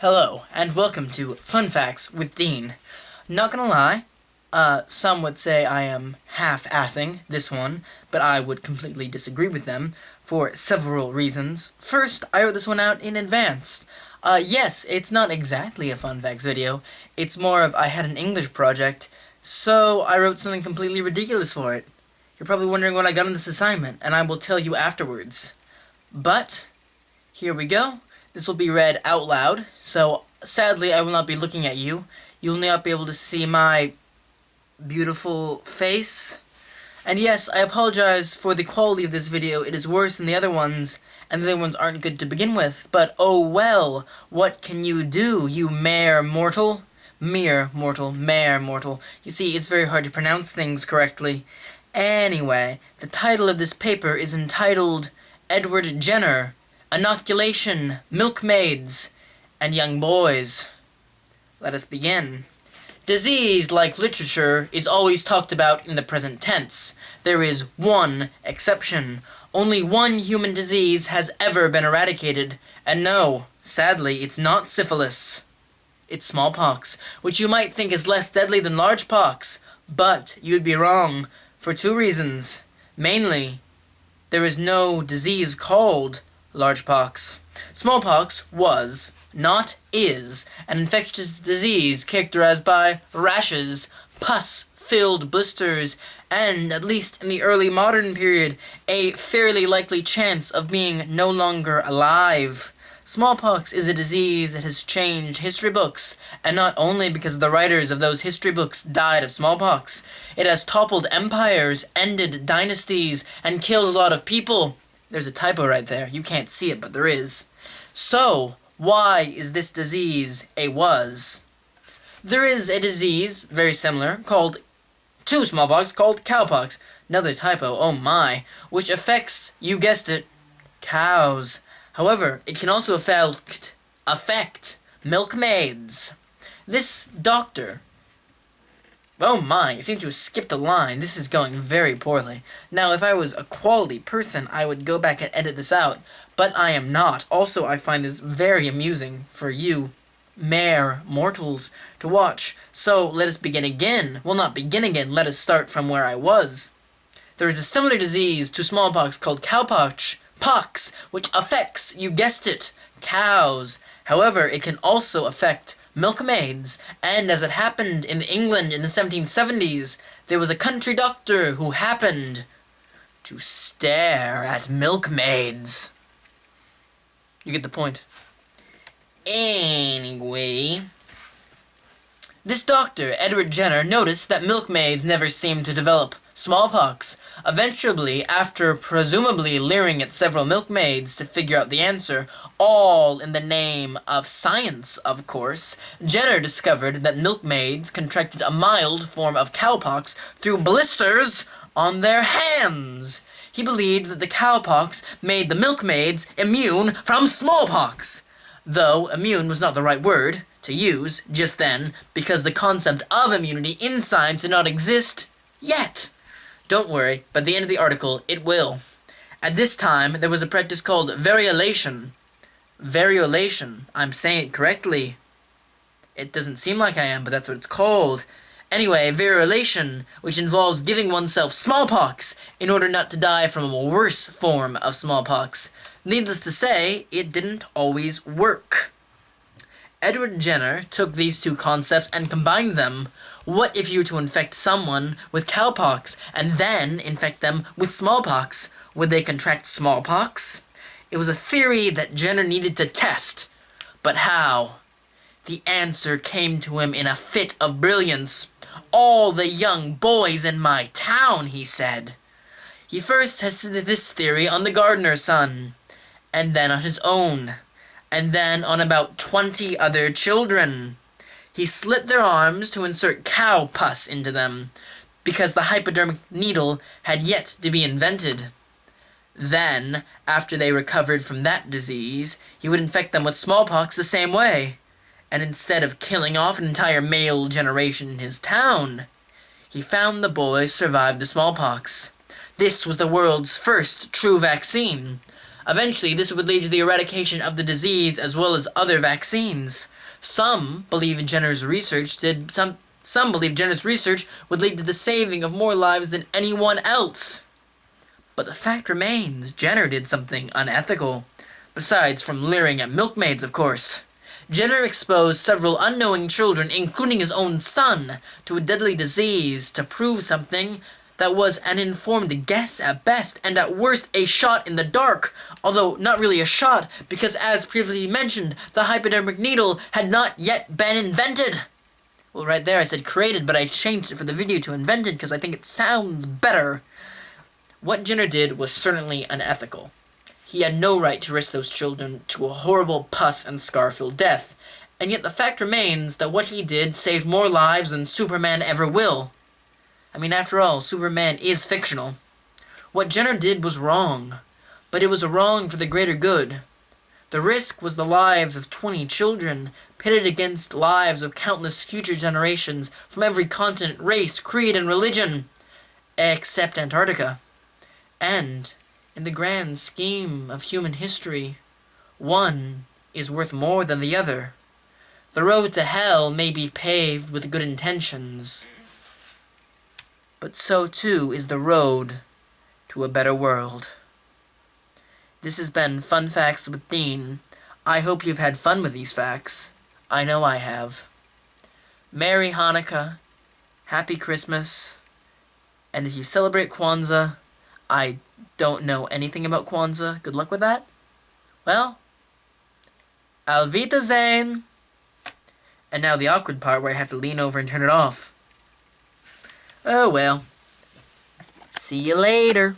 Hello, and welcome to Fun Facts with Dean. Not gonna lie, some would say I am half-assing this one, but I would completely disagree with them for several reasons. First, I wrote this one out in advance. Yes, it's not exactly a Fun Facts video, it's more of I had an English project, so I wrote something completely ridiculous for it. You're probably wondering what I got on this assignment, and I will tell you afterwards. But, here we go. This will be read out loud, so sadly I will not be looking at you. You'll not be able to see my beautiful face. And yes, I apologize for the quality of this video. It is worse than the other ones, and the other ones aren't good to begin with. But oh well, what can you do, you mere mortal? Mere mortal. You see, it's very hard to pronounce things correctly. Anyway, the title of this paper is entitled Edward Jenner, Inoculation, Milkmaids, and Young Boys. Let us begin. Disease, like literature, is always talked about in the present tense. There is one exception. Only one human disease has ever been eradicated, and no, sadly, it's not syphilis. It's smallpox, which you might think is less deadly than large pox, but you'd be wrong, for two reasons. Mainly, there is no disease called large pox. Smallpox was, not is, an infectious disease characterized by rashes, pus-filled blisters, and, at least in the early modern period, a fairly likely chance of being no longer alive. Smallpox is a disease that has changed history books, and not only because the writers of those history books died of smallpox. It has toppled empires, ended dynasties, and killed a lot of people. There's a typo right there. You can't see it, but there is. So, why is this disease a was? There is a disease, very similar, to smallpox, called cowpox. Another typo, oh my, which affects, you guessed it, cows. However, it can also affect milkmaids. This doctor... Oh my, I seem to have skipped a line. This is going very poorly. Now, if I was a quality person, I would go back and edit this out, but I am not. Also, I find this very amusing for you mere mortals to watch. So, let us begin again. Well, not begin again, let us start from where I was. There is a similar disease to smallpox called cowpox, which affects, you guessed it, cows. However, it can also affect milkmaids, and as it happened in England in the 1770s, there was a country doctor who happened to stare at milkmaids. You get the point. Anyway, this doctor, Edward Jenner, noticed that milkmaids never seemed to develop smallpox. Eventually, after presumably leering at several milkmaids to figure out the answer, all in the name of science, of course, Jenner discovered that milkmaids contracted a mild form of cowpox through blisters on their hands. He believed that the cowpox made the milkmaids immune from smallpox, though immune was not the right word to use just then, because the concept of immunity in science did not exist yet. Don't worry, by the end of the article, it will. At this time, there was a practice called variolation. Variolation. I'm saying it correctly. It doesn't seem like I am, but that's what it's called. Anyway, variolation, which involves giving oneself smallpox in order not to die from a worse form of smallpox. Needless to say, it didn't always work. Edward Jenner took these two concepts and combined them. What if you were to infect someone with cowpox and then infect them with smallpox? Would they contract smallpox? It was a theory that Jenner needed to test. But how? The answer came to him in a fit of brilliance. All the young boys in my town, he said. He first tested this theory on the gardener's son, and then on his own, and then on about 20 other children. He slit their arms to insert cow pus into them, because the hypodermic needle had yet to be invented. Then, after they recovered from that disease, he would infect them with smallpox the same way. And instead of killing off an entire male generation in his town, he found the boys survived the smallpox. This was the world's first true vaccine. Eventually, this would lead to the eradication of the disease as well as other vaccines. Some believe Jenner's research would lead to the saving of more lives than anyone else. But the fact remains, Jenner did something unethical. Besides from leering at milkmaids, of course. Jenner exposed several unknowing children, including his own son, to a deadly disease to prove something that was an informed guess at best, and at worst a shot in the dark. Although not really a shot, because as previously mentioned, the hypodermic needle had not yet been invented. Well, right there I said created, but I changed it for the video to invented because I think it sounds better. What Jenner did was certainly unethical. He had no right to risk those children to a horrible pus and scar-filled death, and yet the fact remains that what he did saved more lives than Superman ever will. I mean, after all, Superman is fictional. What Jenner did was wrong, but it was a wrong for the greater good. The risk was the lives of 20 children, pitted against lives of countless future generations from every continent, race, creed, and religion, except Antarctica. And, in the grand scheme of human history, one is worth more than the other. The road to hell may be paved with good intentions, but so too is the road to a better world. This has been Fun Facts with Dean. I hope you've had fun with these facts. I know I have. Merry Hanukkah, Happy Christmas, and if you celebrate Kwanzaa, I don't know anything about Kwanzaa. Good luck with that. Well, Auf Wiedersehen. And now the awkward part where I have to lean over and turn it off. Oh well. See you later.